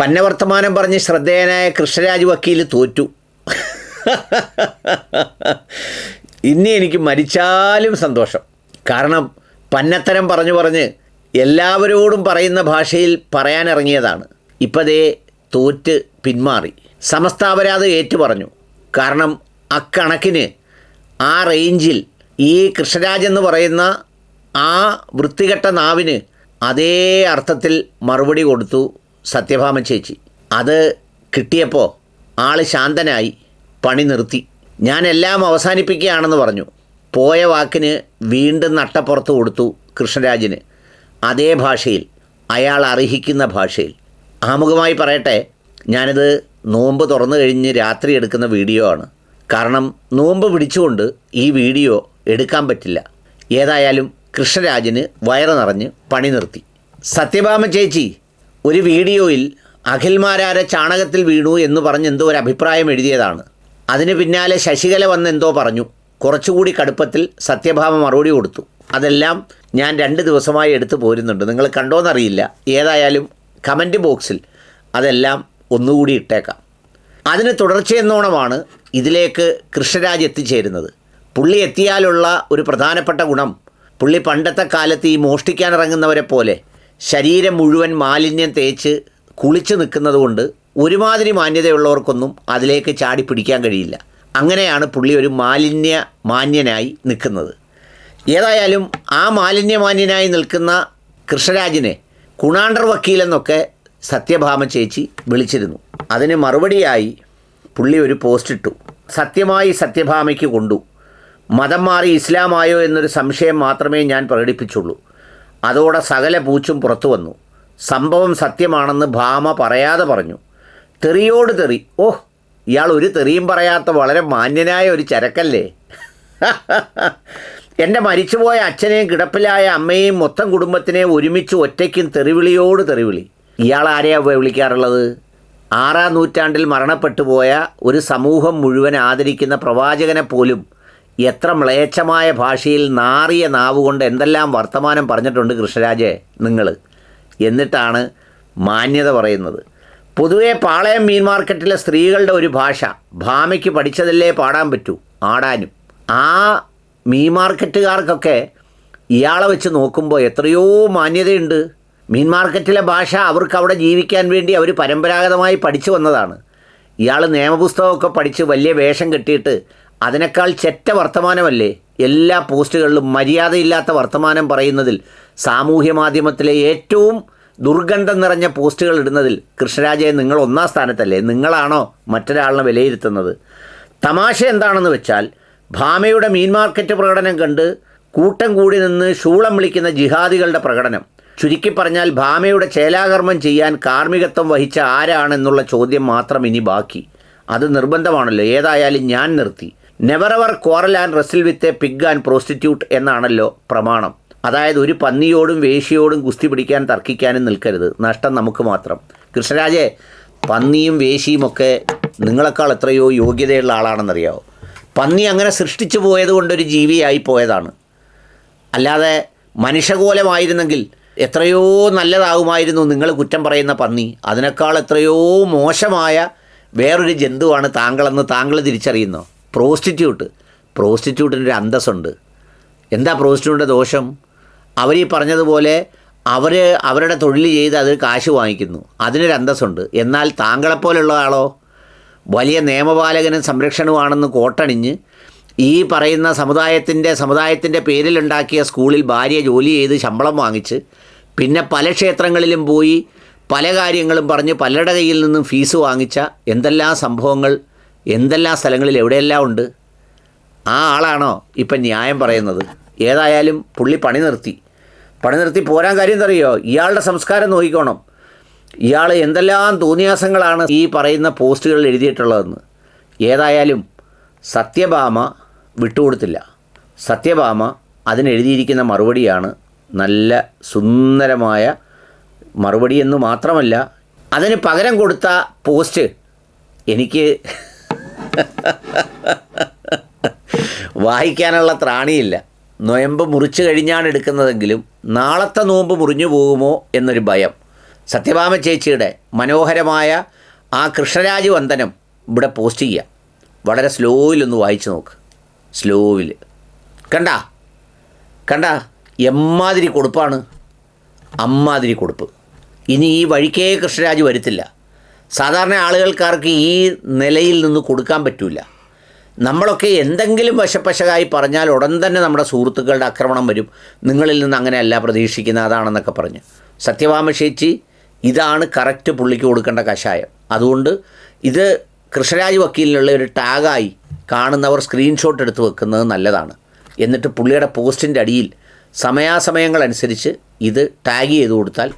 പന്നവർത്തമാനം പറഞ്ഞ് ശ്രദ്ധേയനായ കൃഷ്ണരാജ് വക്കീൽ തോറ്റു. ഇനി എനിക്ക് മരിച്ചാലും സന്തോഷം. കാരണം പന്നത്തരം പറഞ്ഞ് എല്ലാവരോടും പറയുന്ന ഭാഷയിൽ പറയാനിറങ്ങിയതാണ്. ഇപ്പോൾ ദേ തോറ്റ് പിന്മാറി. സമസ്താപരാധം ഏറ്റു പറഞ്ഞു. കാരണം അക്കണക്കിന് ആ റേഞ്ചിൽ ഈ കൃഷ്ണരാജ് എന്ന് പറയുന്ന ആ വൃത്തികെട്ട നാവിന് അതേ അർത്ഥത്തിൽ മറുപടി കൊടുത്തു സത്യഭാമ ചേച്ചി. അത് കിട്ടിയപ്പോൾ ആൾ ശാന്തനായി, പണി നിർത്തി. ഞാൻ എല്ലാം അവസാനിപ്പിക്കുകയാണെന്ന് പറഞ്ഞു. പോയ വാക്കിന് വീണ്ടും നട്ടപ്പുറത്ത് കൊടുത്തു കൃഷ്ണരാജിന്. അതേ ഭാഷയിൽ, അയാൾ അർഹിക്കുന്ന ഭാഷയിൽ. ആമുഖമായി പറയട്ടെ, ഞാനിത് നോമ്പ് തുറന്നു കഴിഞ്ഞ് രാത്രി എടുക്കുന്ന വീഡിയോ ആണ്. കാരണം നോമ്പ് പിടിച്ചുകൊണ്ട് ഈ വീഡിയോ എടുക്കാൻ പറ്റില്ല. ഏതായാലും കൃഷ്ണരാജിന് വയറ് നിറഞ്ഞ് പണി നിർത്തി. സത്യഭാമ ചേച്ചി ഒരു വീഡിയോയിൽ അഖിൽമാരാരെ ചാണകത്തിൽ വീണു എന്ന് പറഞ്ഞ് എന്തോ ഒരു അഭിപ്രായം എഴുതിയതാണ്. അതിന് പിന്നാലെ ശശികല വന്ന് എന്തോ പറഞ്ഞു. കുറച്ചുകൂടി കടുപ്പത്തിൽ സത്യഭാമ മറുപടി കൊടുത്തു. അതെല്ലാം ഞാൻ 2 ദിവസമായി എടുത്തു പോരുന്നുണ്ട്. നിങ്ങൾ കണ്ടോന്നറിയില്ല. ഏതായാലും കമൻറ്റ് ബോക്സിൽ അതെല്ലാം ഒന്നുകൂടി ഇട്ടേക്കാം. അതിന് തുടർച്ചയെന്നോണമാണ് ഇതിലേക്ക് കൃഷ്ണരാജ് എത്തിച്ചേരുന്നത്. പുള്ളി എത്തിയാലുള്ള ഒരു പ്രധാനപ്പെട്ട ഗുണം, പുള്ളി പണ്ടത്തെ കാലത്ത് ഈ മോഷ്ടിക്കാനിറങ്ങുന്നവരെ പോലെ ശരീരം മുഴുവൻ മാലിന്യം തേച്ച് കുളിച്ച് നിൽക്കുന്നത് കൊണ്ട് ഒരുമാതിരി മാന്യതയുള്ളവർക്കൊന്നും അതിലേക്ക് ചാടി പിടിക്കാൻ കഴിയില്ല. അങ്ങനെയാണ് പുള്ളി ഒരു മാന്യനായി നിൽക്കുന്നത്. ഏതായാലും ആ മാന്യനായി നിൽക്കുന്ന കൃഷ്ണരാജിനെ കുണാണ്ടർ വക്കീലെന്നൊക്കെ സത്യഭാമ ചേച്ചി വിളിച്ചിരുന്നു. അതിന് മറുപടിയായി പുള്ളി ഒരു പോസ്റ്റ് ഇട്ടു. സത്യമായി സത്യഭാമയ്ക്ക് കൊണ്ടു. മതം മാറി ഇസ്ലാമായോ എന്നൊരു സംശയം മാത്രമേ ഞാൻ പ്രകടിപ്പിച്ചുള്ളൂ. അതോടെ സകല പൂച്ചും പുറത്തു വന്നു. സംഭവം സത്യമാണെന്ന് ഭാമ പറയാതെ പറഞ്ഞു. തെറിയോട് തെറി. ഓഹ്, ഇയാൾ ഒരു തെറിയും പറയാത്ത വളരെ മാന്യനായ ഒരു ചരക്കല്ലേ. എൻ്റെ മരിച്ചുപോയ അച്ഛനെയും കിടപ്പിലായ അമ്മയെയും മൊത്തം കുടുംബത്തിനെ ഒരുമിച്ച് ഒറ്റയ്ക്കും തെറിവിളിയോട് തെറിവിളി. ഇയാൾ ആരെയാണ് വിളിക്കാറുള്ളത്? 6-ാം നൂറ്റാണ്ടിൽ മരണപ്പെട്ടു പോയ ഒരു സമൂഹം മുഴുവൻ ആദരിക്കുന്ന പ്രവാചകനെ പോലും എത്ര മ്ലേച്ഛമായ ഭാഷയിൽ നാറിയ നാവുകൊണ്ട് എന്തെല്ലാം വർത്തമാനം പറഞ്ഞിട്ടുണ്ട് കൃഷ്ണരാജേ നിങ്ങൾ. എന്നിട്ടാണ് മാന്യത പറയുന്നത്. പൊതുവെ പാളയം മീൻ മാർക്കറ്റിലെ സ്ത്രീകളുടെ ഒരു ഭാഷ ഭാമയ്ക്ക് പഠിച്ചതല്ലേ പാടാൻ പറ്റൂ, ആടാനും. ആ മീൻ മാർക്കറ്റുകാർക്കൊക്കെ ഇയാളെ വെച്ച് നോക്കുമ്പോൾ എത്രയോ മാന്യതയുണ്ട്. മീൻ മാർക്കറ്റിലെ ഭാഷ അവർക്ക് അവിടെ ജീവിക്കാൻ വേണ്ടി അവർ പരമ്പരാഗതമായി പഠിച്ചു വന്നതാണ്. ഇയാൾ നിയമപുസ്തകമൊക്കെ പഠിച്ച് വലിയ വേഷം കെട്ടിയിട്ട് അതിനേക്കാൾ ചെറ്റ വർത്തമാനമല്ലേ എല്ലാ പോസ്റ്റുകളിലും മര്യാദയില്ലാത്ത വർത്തമാനം പറയുന്നതിൽ, സാമൂഹ്യ മാധ്യമത്തിലെ ഏറ്റവും ദുർഗന്ധം നിറഞ്ഞ പോസ്റ്റുകൾ ഇടുന്നതിൽ കൃഷ്ണരാജയെ നിങ്ങൾ 1-ാം സ്ഥാനത്തല്ലേ? നിങ്ങളാണോ മറ്റൊരാളിനെ വിലയിരുത്തുന്നത്? തമാശ എന്താണെന്ന് വെച്ചാൽ, ഭാമയുടെ മീൻ മാർക്കറ്റ് പ്രകടനം കണ്ട് കൂട്ടം കൂടി നിന്ന് ശൂളം വിളിക്കുന്ന ജിഹാദികളുടെ പ്രകടനം. ചുരുക്കി പറഞ്ഞാൽ ഭാമയുടെ ചേലാകർമ്മം ചെയ്യാൻ കാർമ്മികത്വം വഹിച്ച ആരാണെന്നുള്ള ചോദ്യം മാത്രം ഇനി ബാക്കി. അത് നിർബന്ധമാണല്ലോ. ഏതായാലും ഞാൻ നിർത്തി. Never ever quarrel and wrestle with a pig and prostitute എന്നാണല്ലോ പ്രമാണം. അതായത് ഒരു പന്നിയോടും വേശ്യയോടും കുസ്തി പിടിക്കാൻ തർക്കിക്കാനും നിൽക്കരുത്. നഷ്ടം നമുക്ക് മാത്രം. കൃഷ്ണരാജെ, പന്നിയും വേശ്യയുമൊക്കെ നിങ്ങളെക്കാൾ എത്രയോ യോഗ്യതയുള്ള ആളാണെന്നറിയാമോ? പന്നി അങ്ങനെ സൃഷ്ടിച്ചു പോയത് കൊണ്ടൊരു ജീവിയായി പോയതാണ്. അല്ലാതെ മനുഷ്യകോലമായിരുന്നെങ്കിൽ എത്രയോ നല്ലതാകുമായിരുന്നു നിങ്ങൾ കുറ്റം പറയുന്ന പന്നി. അതിനേക്കാൾ എത്രയോ മോശമായ വേറൊരു ജന്തുവാണ് താങ്കളെന്ന് താങ്കൾ തിരിച്ചറിയുന്നോ? പ്രോസ്റ്റിറ്റ്യൂട്ടിനൊരു അന്തസ്സുണ്ട്. എന്താ പ്രോസ്റ്റിറ്റ്യൂട്ടിൻ്റെ ദോഷം? അവർ ഈ പറഞ്ഞതുപോലെ അവരുടെ തൊഴിൽ ചെയ്ത് അതിൽ കാശ് വാങ്ങിക്കുന്നു, അതിനൊരു അന്തസ്സുണ്ട്. എന്നാൽ താങ്കളെപ്പോലുള്ള ആളോ വലിയ നിയമപാലകനും സംരക്ഷണവുമാണെന്ന് കോട്ടണിഞ്ഞ് ഈ പറയുന്ന സമുദായത്തിൻ്റെ പേരിലുണ്ടാക്കിയ സ്കൂളിൽ ഭാര്യ ജോലി ചെയ്ത് ശമ്പളം വാങ്ങിച്ച് പിന്നെ പല ക്ഷേത്രങ്ങളിലും പോയി പല കാര്യങ്ങളും പറഞ്ഞ് പലരുടെ കയ്യിൽ നിന്നും ഫീസ് വാങ്ങിച്ച എന്തെല്ലാം സംഭവങ്ങൾ എന്തെല്ലാം സ്ഥലങ്ങളിൽ എവിടെയെല്ലാം ഉണ്ട്. ആ ആളാണോ ഇപ്പം ന്യായം പറയുന്നത്? ഏതായാലും പുള്ളി പണി നിർത്തി പോരാൻ കാര്യം എന്തറിയോ? ഇയാളുടെ സംസ്കാരം നോക്കിക്കോണം. ഇയാൾ എന്തെല്ലാം തോന്നിയാസങ്ങളാണ് ഈ പറയുന്ന പോസ്റ്റുകളിൽ എഴുതിയിട്ടുള്ളതെന്ന്. ഏതായാലും സത്യഭാമ വിട്ടുകൊടുത്തില്ല. സത്യഭാമ അതിനെഴുതിയിരിക്കുന്ന മറുപടിയാണ് നല്ല സുന്ദരമായ മറുപടിയെന്ന് മാത്രമല്ല, അതിന് പകരം കൊടുത്ത പോസ്റ്റ് എനിക്ക് വായിക്കാനുള്ള ത്രാണിയില്ല. നൊയമ്പ് മുറിച്ച് കഴിഞ്ഞാണ് എടുക്കുന്നതെങ്കിലും നാളത്തെ നോമ്പ് മുറിഞ്ഞു പോകുമോ എന്നൊരു ഭയം. സത്യഭാമ ചേച്ചിയുടെ മനോഹരമായ ആ കൃഷ്ണരാജ് വന്ദനം ഇവിടെ പോസ്റ്റ് ചെയ്യുക. വളരെ സ്ലോയിലൊന്ന് വായിച്ച് നോക്ക്. സ്ലോവിൽ കണ്ട എമ്മാതിരി കൊടുപ്പാണ്, അമ്മാതിരി കൊടുപ്പ്. ഇനി ഈ വഴിക്കേ കൃഷ്ണരാജ് വരുത്തില്ല. സാധാരണ ആളുകൾക്കാർക്ക് ഈ നിലയിൽ നിന്ന് കൊടുക്കാൻ പറ്റില്ല. നമ്മളൊക്കെ എന്തെങ്കിലും വശപ്പശകായി പറഞ്ഞാൽ ഉടൻ തന്നെ നമ്മുടെ സുഹൃത്തുക്കളുടെ ആക്രമണം വരും. നിങ്ങളിൽ നിന്ന് അങ്ങനെയല്ല പ്രതീക്ഷിക്കുന്ന അതാണെന്നൊക്കെ പറഞ്ഞ്. സത്യഭാമ ചേച്ചി ഇതാണ് കറക്റ്റ് പുള്ളിക്ക് കൊടുക്കേണ്ട കഷായം. അതുകൊണ്ട് ഇത് കൃഷ്ണരാജ് വക്കീലിനുള്ള ഒരു ടാഗായി കാണുന്നവർ സ്ക്രീൻഷോട്ട് എടുത്ത് വെക്കുന്നത് നല്ലതാണ്. എന്നിട്ട് പുള്ളിയുടെ പോസ്റ്റിൻ്റെ അടിയിൽ സമയാസമയങ്ങളനുസരിച്ച് ഇത് ടാഗ് ചെയ്ത് കൊടുത്താൽ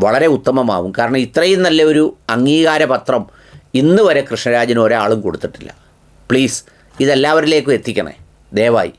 വളരെ ഉത്തമമാവും. കാരണം ഇത്രയും നല്ലൊരു അംഗീകാരപത്രം ഇന്ന് വരെ കൃഷ്ണരാജിന് ഒരാളും കൊടുത്തിട്ടില്ല. പ്ലീസ് ഇതെല്ലാവരിലേക്കും എത്തിക്കണേ ദയവായി.